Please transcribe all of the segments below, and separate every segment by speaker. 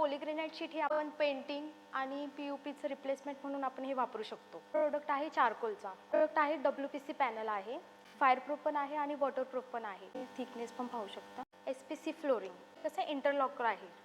Speaker 1: Polygranite sheet ही आपण painting आणि पीयूपीचं replacement म्हणून आपण हे वापरू शकतो. प्रोडक्ट आहे चारकोलचा. प्रोडक्ट आहे WPC पॅनल आहे, फायरप्रूफ पण आहे आणि वॉटरप्रूफ पण आहे. थिकनेस पण पाहू शकता. SPC फ्लोरिंग कसं इंटरलॉकर आहे.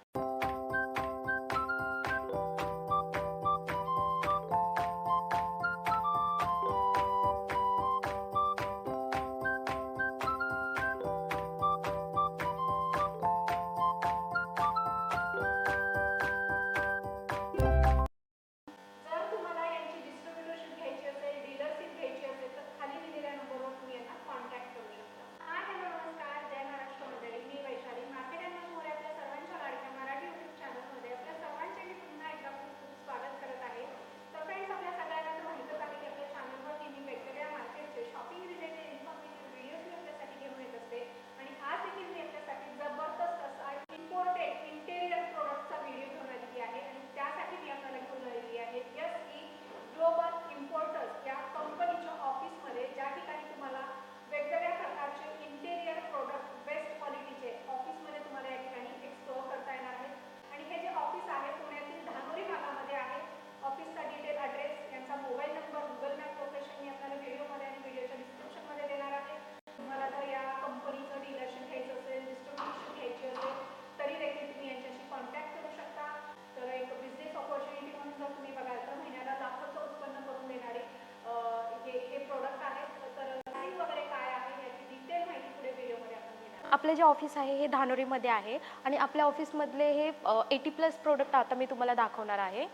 Speaker 1: आपले जे ऑफिस आहे हे धानोरीमध्ये आहे आणि आपल्या ऑफिसमधले हे 80+ प्रोडक्ट आता मी तुम्हाला दाखवणार आहे.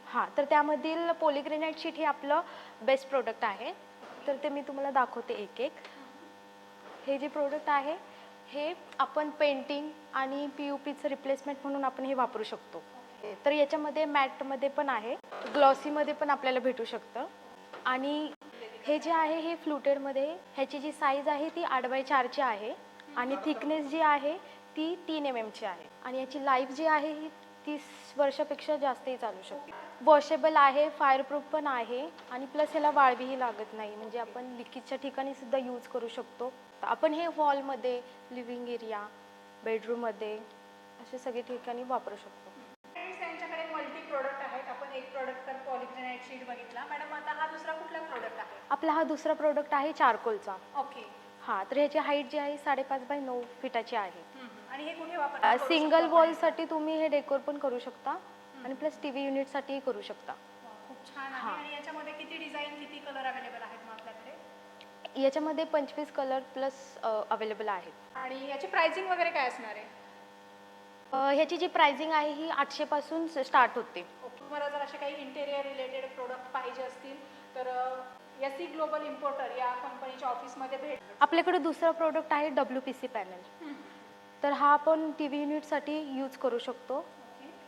Speaker 1: हां, तर त्यामधील पॉलीग्रेनाइट शीट हे आपलं बेस्ट प्रोडक्ट आहे. तर ते मी तुम्हाला दाखवते एक एक. हे जे प्रोडक्ट आहे हे आपण पेंटिंग आणि पीयूपीचं रिप्लेसमेंट म्हणून आपण हे वापरू शकतो. तर याच्यामध्ये मॅटमध्ये पण आहे, ग्लॉसीमध्ये पण आपल्याला भेटू शकतं. आणि हे जे आहे हे फ्लुटेडमध्ये, ह्याची जी साईज आहे ती 8x4ची आहे आणि थिकनेस जी आहे ती 3 mm ची आहे आणि याची लाईफ जी आहे ही 30 वर्षापेक्षा जास्तही चालू शकते. वॉशेबल आहे, फायरप्रूफ पण आहे आणि प्लस ह्याला वाळवीही लागत नाही, म्हणजे आपण लिकेजच्या ठिकाणी सुद्धा यूज करू शकतो. आपण हे हॉलमध्ये, लिव्हिंग एरिया, बेडरूममध्ये असे सगळे ठिकाणी वापरू शकतो.
Speaker 2: त्यांच्याकडे मल्टी प्रोडक्ट आहेत. आपण एक प्रोडक्ट तर पॉलीग्रेनाइट शीट बघितला. मॅडम आता हा दुसरा कुठला प्रोडक्ट आहे?
Speaker 1: आपला हा दुसरा प्रोडक्ट आहे चारकोलचा.
Speaker 2: ओके.
Speaker 1: हां, तर ह्याची हाईट जी आहे 5.5x9 फीटाची आहे.
Speaker 2: आणि हे कुठे वापरतात?
Speaker 1: सिंगल वॉलसाठी तुम्ही हे डेकोर पण करू शकता आणि प्लस टीव्ही युनिटसाठीही करू शकता.
Speaker 2: खूप छान आहे. आणि याच्यामध्ये किती डिझाईन, किती कलर अवेलेबल आहेत मग आपल्याकडे?
Speaker 1: याच्यामध्ये 25 कलर प्लस अवेलेबल आहेत.
Speaker 2: आणि याची प्राइसिंग वगैरे काय असणार आहे?
Speaker 1: ह्याची जी प्राइसिंग आहे ही 800 पासून स्टार्ट होते.
Speaker 2: तुम्हाला जर असे काही इंटेरियर रिलेटेड प्रोडक्ट पाहिजे असतील तर SE ग्लोबल इम्पोर्टर या कंपनीच्या ऑफिसमध्ये भेट.
Speaker 1: आपल्याकडे दुसरा प्रोडक्ट आहे WPC पॅनल. तर हा आपण टीव्ही युनिटसाठी यूज करू शकतो.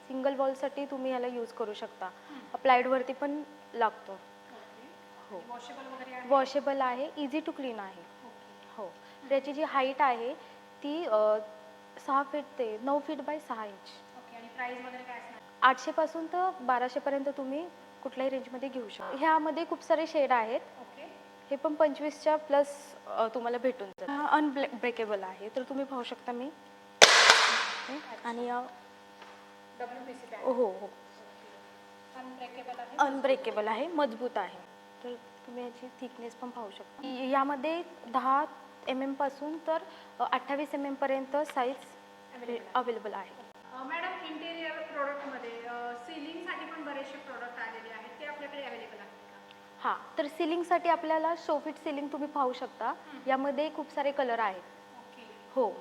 Speaker 1: सिंगल वॉलसाठी तुम्ही ह्याला यूज करू शकता. अप्लाइडवरती पण लागतो. हो, वॉशेबल आहे, इझी टू क्लीन आहे. हो, त्याची जी हाईट आहे ती 6 फीट ते 9 फीट बाय 6 इंच.
Speaker 2: आणि प्राइस वगैरे काय असणार?
Speaker 1: 800 पासून तर 1200 पर्यंत तुम्ही कुठल्याही रेंजमध्ये घेऊ शकता. ह्यामध्ये खूप सारे शेड आहेत. हे पण 25च्या प्लस तुम्हाला भेटून जाईल. हा अनब्रेकेबल आहे, तर तुम्ही पाहू शकता मी. आणि हो हो, अनब्रेकेबल आहे, मजबूत आहे. तर तुम्ही याची थिकनेस पण पाहू शकता. यामध्ये 10 mm पासून तर 28 mm पर्यंत साईज अवेलेबल आहे.
Speaker 2: मॅडम, इंटेरियर प्रोडक्टमध्ये सीलिंगसाठी पण बरेचसे प्रोडक्ट आलेले आहेत, ते आपल्याकडे अवेलेबल आहेत का?
Speaker 1: हां, तर सीलिंगसाठी आपल्याला शोफिट सीलिंग तुम्ही पाहू शकता. यामध्ये खूप सारे कलर आहेत. हो,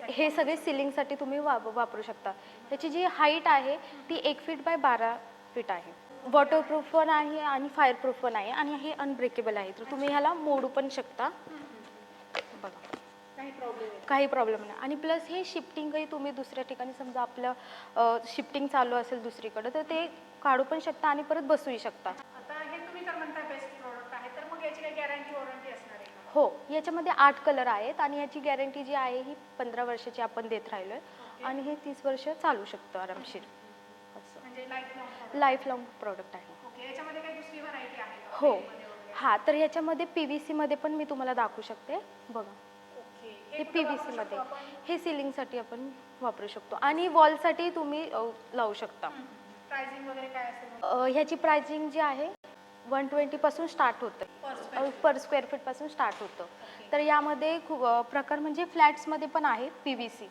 Speaker 1: हे सगळे सीलिंगसाठी तुम्ही वापरू शकता. त्याची जी हाईट आहे ती 1 फीट बाय 12 फीट आहे. वॉटरप्रूफ पण आहे आणि फायरप्रूफ पण आहे आणि हे अनब्रेकेबल आहे, तर तुम्ही ह्याला मोडू पण शकता. बघा, काही प्रॉब्लेम नाही. आणि प्लस हे शिफ्टिंगही तुम्ही दुसऱ्या ठिकाणी, समजा आपलं शिफ्टिंग चालू असेल दुसरीकडे, तर ते काढू पण शकता आणि परत बसूही शकता.
Speaker 2: आता हे तुम्ही तर म्हणता बेस्ट प्रोडक्ट आहे, तर मग याची काही गॅरंटी वॉरंटी असणार आहे का?
Speaker 1: हो, याच्यामध्ये 8 कलर आहेत आणि याची गॅरंटी जी आहे ही 15 वर्षाची आपण देत राहिलो आहे आणि हे 30 वर्ष चालू शकतं आरामशीर.
Speaker 2: म्हणजे
Speaker 1: लाईफ लॉंग प्रोडक्ट आहे.
Speaker 2: ओके. याच्यामध्ये काही दुसरी व्हरायटी आहे का?
Speaker 1: हो, हां, तर ह्याच्यामध्ये PVC मध्ये पण मी तुम्हाला दाखवू शकते. बघा, हे PVC मध्ये, हे सिलिंगसाठी आपण वापरू शकतो आणि वॉलसाठी तुम्ही लावू शकता.
Speaker 2: प्राइसिंग वगैरे काय असेल मग?
Speaker 1: ह्याची प्राइसिंग जी आहे 120 पासून स्टार्ट होतं, पर स्क्वेअर फीट पासून स्टार्ट होतं. तर यामध्ये खूप प्रकार म्हणजे फ्लॅट्समध्ये पण आहे PVC.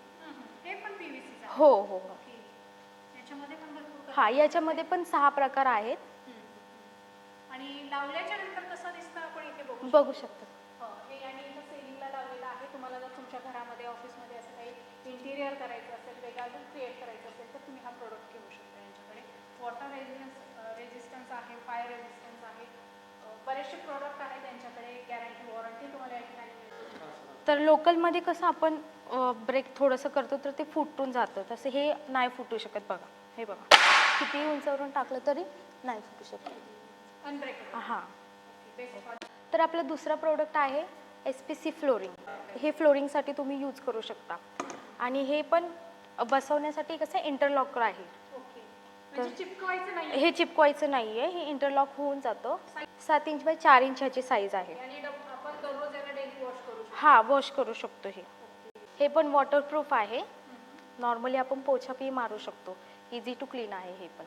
Speaker 2: हे पण PVC चं आहे.
Speaker 1: हो हो हो.
Speaker 2: ओके. याच्यामध्ये पण भरपूर
Speaker 1: हा, याच्यामध्ये पण 6 प्रकार आहेत.
Speaker 2: आणि लावल्याच्या नंतर कसं दिसतं आपण इथे बघू
Speaker 1: बघू शकता.
Speaker 2: हे आणि इथं सेलिंगला लावलेलं आहे. तुम्हाला जर तुमच्या घरामध्ये ऑफिसमध्ये असं काही इंटिरियर करायचं असेल, वेगळं अजून क्रिएट करायचं असेल तर तुम्ही हा प्रोडक्ट घेऊ शकता. यांच्याकडे वॉटर रेजिस्टन्स आहे, फायर रेजिस्टन्स आहे, बरेचसे प्रोडक्ट आहेत त्यांच्याकडे. गॅरंटी वॉरंटी तुम्हाला या ठिकाणी मिळते.
Speaker 1: तर लोकलमध्ये कसं आपण ब्रेक थोडंसं करतो तर ते फुटून जातं, तसं हे नाही फुटू शकत. बघा, हे बघा, किती उंचावरून टाकलं तरी नाही फुटू शकत.
Speaker 2: अनब्रेकेबल.
Speaker 1: हां.
Speaker 2: बेस्ट.
Speaker 1: तर आपलं दुसरं प्रोडक्ट आहे SPC फ्लोरिंग. हे फ्लोरिंगसाठी तुम्ही यूज करू शकता आणि हे पण बसवण्यासाठी कसं इंटरलॉकर आहे.
Speaker 2: ओके. म्हणजे चिपकवायचं नाही
Speaker 1: हे चिपकवायचं नाही आहे, हे इंटरलॉक होऊन जातं. 7 इंच बाय 4 इंच ह्याची साईज आहे.
Speaker 2: आणि आपण दररोज याला डेली वॉश करू शकतो.
Speaker 1: हां, वॉश करू शकतो. हे पण वॉटरप्रूफ आहे. नॉर्मली आपण पोछा पी मारू शकतो. इझी टू क्लीन आहे हे पण.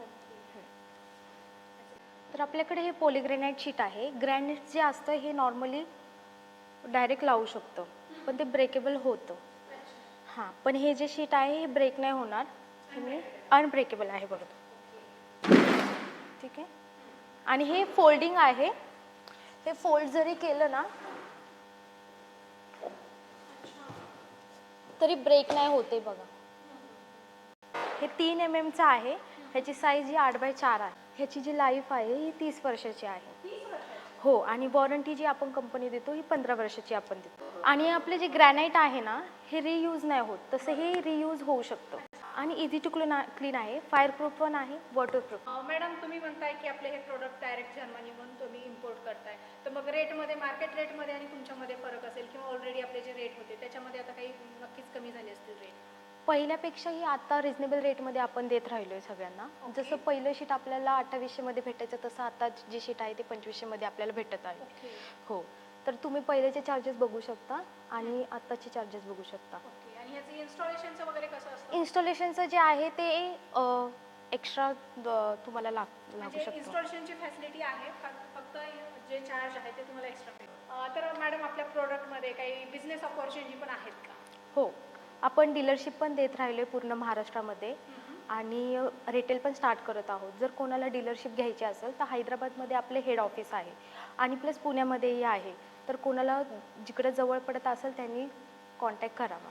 Speaker 1: तर आपल्याकडे हे पॉलीग्रेनाइट शीट आहे. ग्रॅनाइट जे असतं हे नॉर्मली डायरेक्ट लावू शकतो, पण ते ब्रेकेबल होतं. हां, पण हे जे शीट आहे हे ब्रेक नाही होणार. हे अनब्रेकेबल आहे बरोबर. ठीक आहे. आणि हे फोल्डिंग आहे. हे फोल्ड जरी केलं ना तरी ब्रेक नाही होते. बघा, हे 3 mm चं आहे. ह्याची साईज ही 8 बाय 4 आहे. ह्याची जी लाईफ आहे ही 30 वर्षाची आहे. हो, आणि वॉरंटी जी आपण कंपनी देतो ही 15 वर्षाची आपण देतो. आणि आपले जे ग्रॅनाइट आहे ना हे रियूज नाही होत, तसं हे रियूज होऊ शकतं आणि इझी टू क्लीन आहे. फायर प्रूफ पण आहे, वॉटरप्रूफ.
Speaker 2: मॅडम, तुम्ही म्हणताय की आपले हे प्रोडक्ट डायरेक्ट जर्मनीमधून तुम्ही इम्पोर्ट करताय, तर मग रेटमध्ये, मार्केट रेटमध्ये आणि तुमच्यामध्ये फरक असेल किंवा ऑलरेडी आपले जे रेट होते त्याच्यामध्ये आता काही नक्कीच कमी झाले असतील रेट?
Speaker 1: पहिल्यापेक्षाही आता रिजनेबल रेटमध्ये आपण देत राहिलो आहे सगळ्यांना. जसं पहिलं शीट आपल्याला 2800 मध्ये भेटायचं, तसं आता जे शीट आहे ते 2500 मध्ये आपल्याला भेटत आहे.
Speaker 2: ओके.
Speaker 1: हो, तर तुम्ही पहिलेचे चार्जेस बघू शकता आणि आत्ताचे चार्जेस बघू शकता.
Speaker 2: ओके. आणि ह्याचं इन्स्टॉलेशनचं वगैरे कसं असतं?
Speaker 1: इन्स्टॉलेशनचं जे आहे ते एक्स्ट्रा तुम्हाला लागू
Speaker 2: म्हणजे
Speaker 1: शकतं.
Speaker 2: इन्स्टॉलेशनची फॅसिलिटी आहे, फक्त जे चार्ज आहे ते तुम्हाला एक्स्ट्रा पे. तर मॅडम, आपल्या प्रोडक्टमध्ये काही बिझनेस अपॉर्च्युनिटी पण आहेत का?
Speaker 1: हो, आपण डीलरशिप पण देत राहिलो आहे पूर्ण महाराष्ट्रामध्ये आणि रिटेल पण स्टार्ट करत आहोत. जर कोणाला डीलरशिप घ्यायची असेल तर हैदराबादमध्ये आपले हेड ऑफिस आहे आणि प्लस पुण्यामध्येही आहे. तर कोणाला जिकडे जवळ पडत असेल त्यांनी कॉन्टॅक्ट करावा.